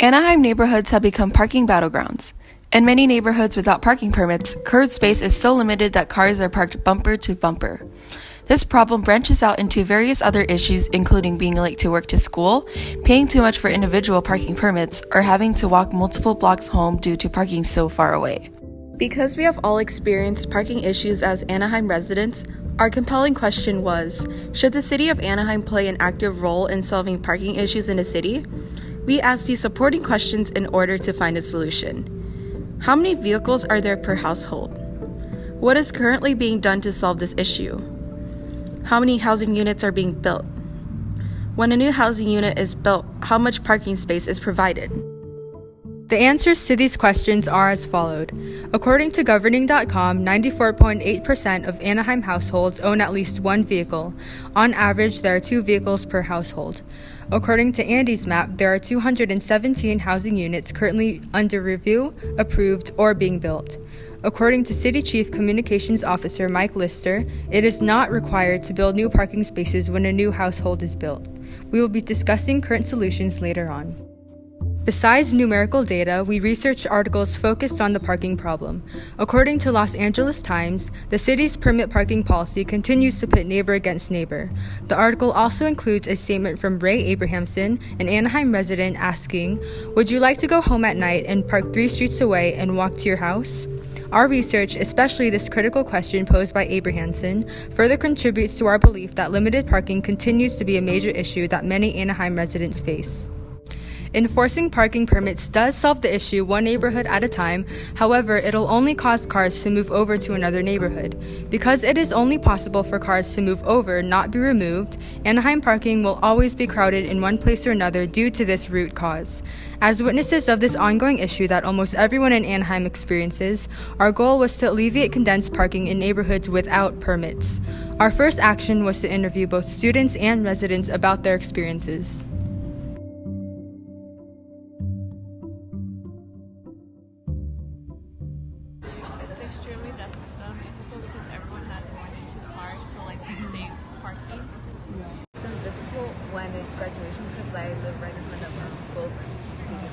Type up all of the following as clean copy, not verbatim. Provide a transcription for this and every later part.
Anaheim neighborhoods have become parking battlegrounds. In many neighborhoods without parking permits, curb space is so limited that cars are parked bumper to bumper. This problem branches out into various other issues, including being late to work to school, paying too much for individual parking permits, or having to walk multiple blocks home due to parking so far away. Because we have all experienced parking issues as Anaheim residents, our compelling question was, should the city of Anaheim play an active role in solving parking issues in the city? We asked these supporting questions in order to find a solution. How many vehicles are there per household? What is currently being done to solve this issue? How many housing units are being built? When a new housing unit is built, how much parking space is provided? The answers to these questions are as followed. According to governing.com, 94.8% of Anaheim households own at least one vehicle. On average, there are 2 vehicles per household. According to Andy's map, there are 217 housing units currently under review, approved, or being built. According to City Chief Communications Officer Mike Lister, it is not required to build new parking spaces when a new household is built. We will be discussing current solutions later on. Besides numerical data, we researched articles focused on the parking problem. According to Los Angeles Times, the city's permit parking policy continues to pit neighbor against neighbor. The article also includes a statement from Ray Abrahamson, an Anaheim resident, asking, "Would you like to go home at night and park 3 streets away and walk to your house?" Our research, especially this critical question posed by Abrahamson, further contributes to our belief that limited parking continues to be a major issue that many Anaheim residents face. Enforcing parking permits does solve the issue one neighborhood at a time. However, it'll only cause cars to move over to another neighborhood. Because it is only possible for cars to move over, not be removed, Anaheim parking will always be crowded in one place or another due to this root cause. As witnesses of this ongoing issue that almost everyone in Anaheim experiences, our goal was to alleviate condensed parking in neighborhoods without permits. Our first action was to interview both students and residents about their experiences. It's extremely difficult because everyone has more than 2 cars, so like they save parking. It's difficult when it's graduation because I live right in front of both Civic.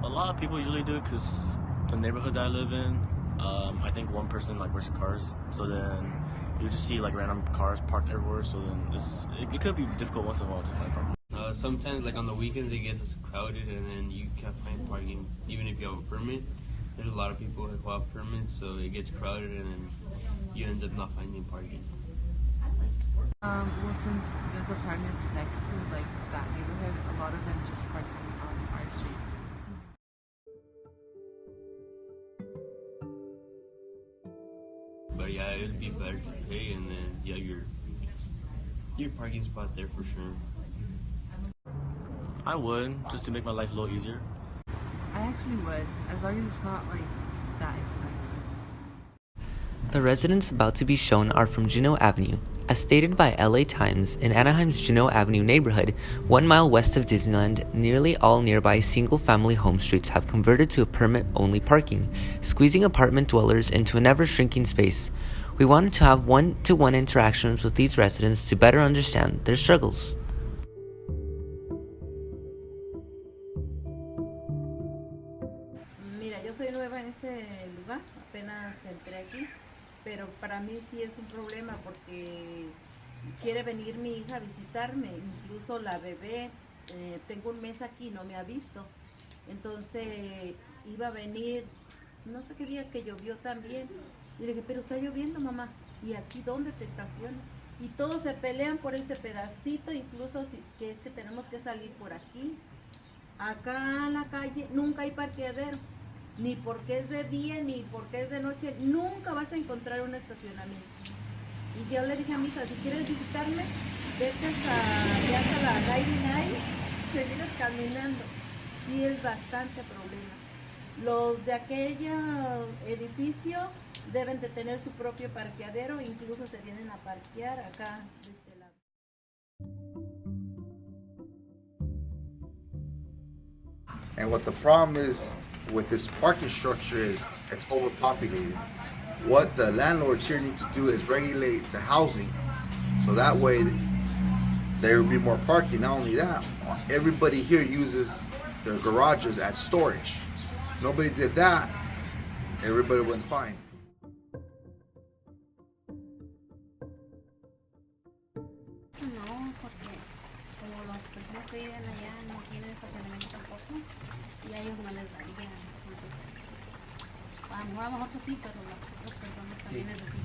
A lot of people usually do it because the neighborhood that I live in, I think one person like works in cars, so then you just see like random cars parked everywhere. So then it could be difficult once in a while to find parking. Sometimes, like on the weekends, it gets crowded, and then you can't find parking even if you have a permit. There's a lot of people who have permits, so it gets crowded, and then you end up not finding parking. Well, since there's apartments next to like that neighborhood, a lot of them just park on our streets. But yeah, it would be better to pay, and then yeah, your parking spot there for sure. I would, just to make my life a little easier. I actually would, as long as it's not like that expensive. The residents about to be shown are from Juneau Avenue. As stated by LA Times, in Anaheim's Juneau Avenue neighborhood, 1 mile west of Disneyland, nearly all nearby single-family home streets have converted to a permit-only parking, squeezing apartment dwellers into an ever-shrinking space. We wanted to have one-to-one interactions with these residents to better understand their struggles. Mira, yo soy nueva en este lugar, apenas entré aquí, pero para mí sí es un problema porque quiere venir mi hija a visitarme, incluso la bebé, tengo un mes aquí, no me ha visto, entonces iba a venir, no sé qué día que llovió también, y le dije, pero está lloviendo mamá, ¿y aquí dónde te estacionas? Y todos se pelean por ese pedacito, incluso que es que tenemos que salir por aquí. Acá en la calle nunca hay parqueadero, ni porque es de día ni porque es de noche, nunca vas a encontrar un estacionamiento. Y yo le dije a mi hija, si quieres visitarme, vete hasta la 99, te vienes caminando. Sí es bastante problema. Los de aquel edificio deben de tener su propio parqueadero, incluso se vienen a parquear acá de este lado. And what the problem is with this parking structure is it's overpopulated. What the landlords here need to do is regulate the housing So that way there will be more parking. Not only that, everybody here uses their garages as storage. Nobody did that, everybody went fine. No, porque como los personas que viven allá no tienen estacionamiento tampoco y a ellos no les darían. Entonces, a lo mejor a nosotros sí, pero las otras personas también necesitan.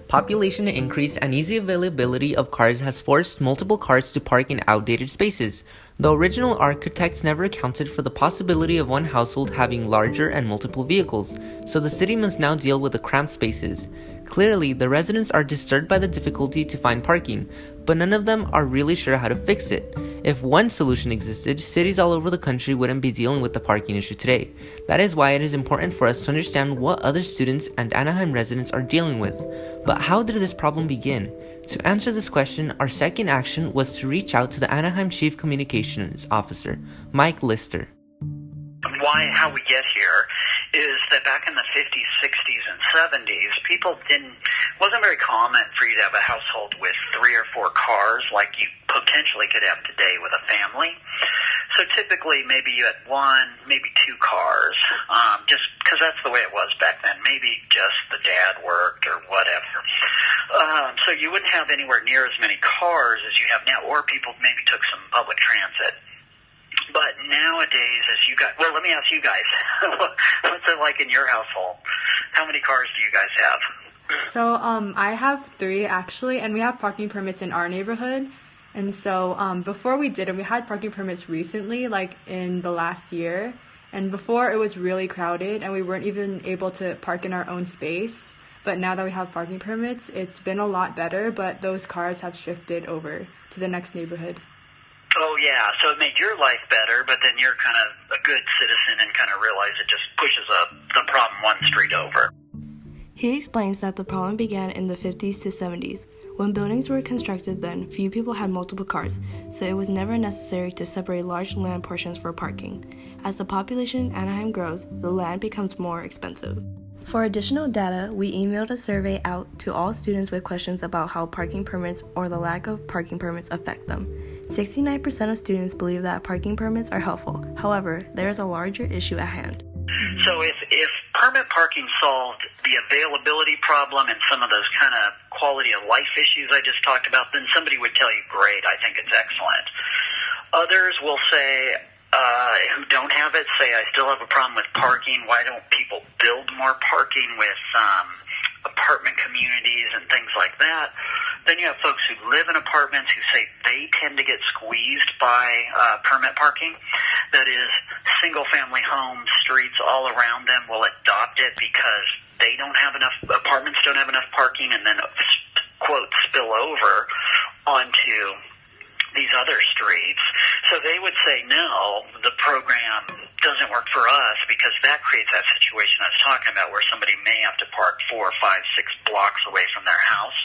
Population increase and easy availability of cars has forced multiple cars to park in outdated spaces. The original architects never accounted for the possibility of one household having larger and multiple vehicles, so the city must now deal with the cramped spaces. Clearly, the residents are disturbed by the difficulty to find parking, but none of them are really sure how to fix it. If one solution existed, cities all over the country wouldn't be dealing with the parking issue today. That is why it is important for us to understand what other students and Anaheim residents are dealing with. But how did this problem begin? To answer this question, our second action was to reach out to the Anaheim Chief Communications Officer, Mike Lister. How we get here is that back in the 50s, 60s, and 70s, wasn't very common for you to have a household with 3 or 4 cars like you potentially could have today with a family. So typically maybe you had 1, maybe 2 cars, just because that's the way it was back then. Maybe just the dad worked or whatever. So you wouldn't have anywhere near as many cars as you have now, or people maybe took some public transit. But nowadays, let me ask you guys, what's it like in your household? How many cars do you guys have? So I have 3 actually, and we have parking permits in our neighborhood. And so before we did it, we had parking permits recently, like in the last year. And before it was really crowded and we weren't even able to park in our own space. But now that we have parking permits, it's been a lot better, but those cars have shifted over to the next neighborhood. Oh, yeah. So it made your life better, but then you're kind of a good citizen and kind of realize it just pushes the problem one street over. He explains that the problem began in the 50s to 70s. When buildings were constructed then, few people had multiple cars, so it was never necessary to separate large land portions for parking. As the population in Anaheim grows, the land becomes more expensive. For additional data, we emailed a survey out to all students with questions about how parking permits or the lack of parking permits affect them. 69% of students believe that parking permits are helpful. However, there is a larger issue at hand. So if permit parking solved the availability problem and some of those kind of quality of life issues I just talked about, then somebody would tell you, great, I think it's excellent. Others will say, who don't have it, say, I still have a problem with parking. Why don't people build more parking with apartment communities and things like that? Then you have folks who live in apartments who say they tend to get squeezed by permit parking. That is, single-family homes, streets all around them will adopt it because they don't have enough, apartments don't have enough parking, and then, quote, spill over onto these other streets. So they would say, no, the program doesn't work for us because that creates that situation I was talking about where somebody may have to park 4, 5, 6 blocks away from their house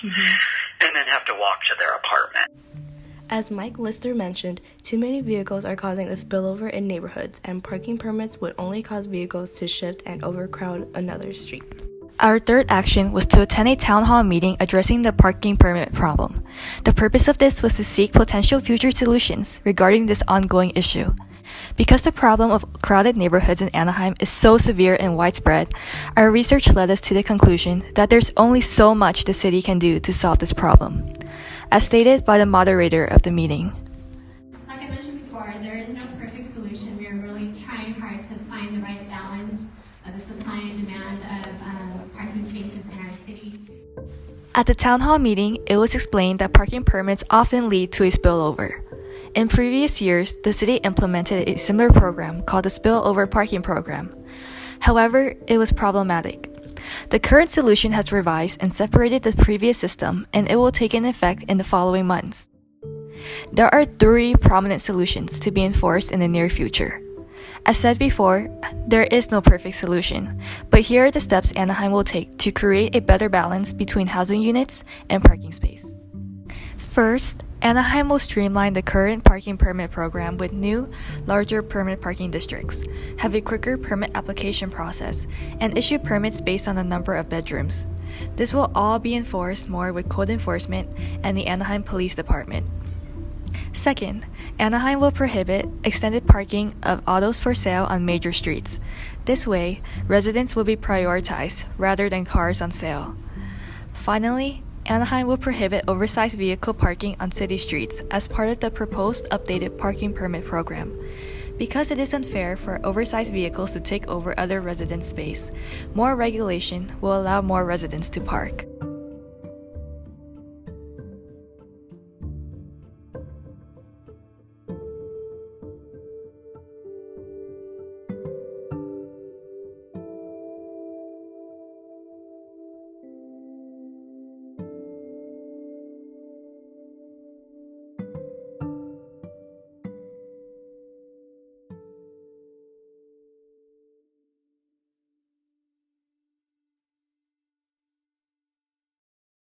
and then have to walk to their apartment. As Mike Lister mentioned, too many vehicles are causing a spillover in neighborhoods, and parking permits would only cause vehicles to shift and overcrowd another street. Our third action was to attend a town hall meeting addressing the parking permit problem. The purpose of this was to seek potential future solutions regarding this ongoing issue. Because the problem of crowded neighborhoods in Anaheim is so severe and widespread, our research led us to the conclusion that there's only so much the city can do to solve this problem, as stated by the moderator of the meeting. Like I mentioned before, there is no perfect solution. We are really trying hard to find the right balance of the supply and demand of parking spaces in our city. At the town hall meeting, it was explained that parking permits often lead to a spillover. In previous years, the city implemented a similar program called the Spillover Parking Program. However, it was problematic. The current solution has revised and separated the previous system, and it will take in effect in the following months. There are 3 prominent solutions to be enforced in the near future. As said before, there is no perfect solution, but here are the steps Anaheim will take to create a better balance between housing units and parking space. First, Anaheim will streamline the current parking permit program with new, larger permit parking districts, have a quicker permit application process, and issue permits based on the number of bedrooms. This will all be enforced more with code enforcement and the Anaheim Police Department. Second, Anaheim will prohibit extended parking of autos for sale on major streets. This way, residents will be prioritized rather than cars on sale. Finally, Anaheim will prohibit oversized vehicle parking on city streets as part of the proposed updated parking permit program. Because it is unfair for oversized vehicles to take over other residents' space, more regulation will allow more residents to park.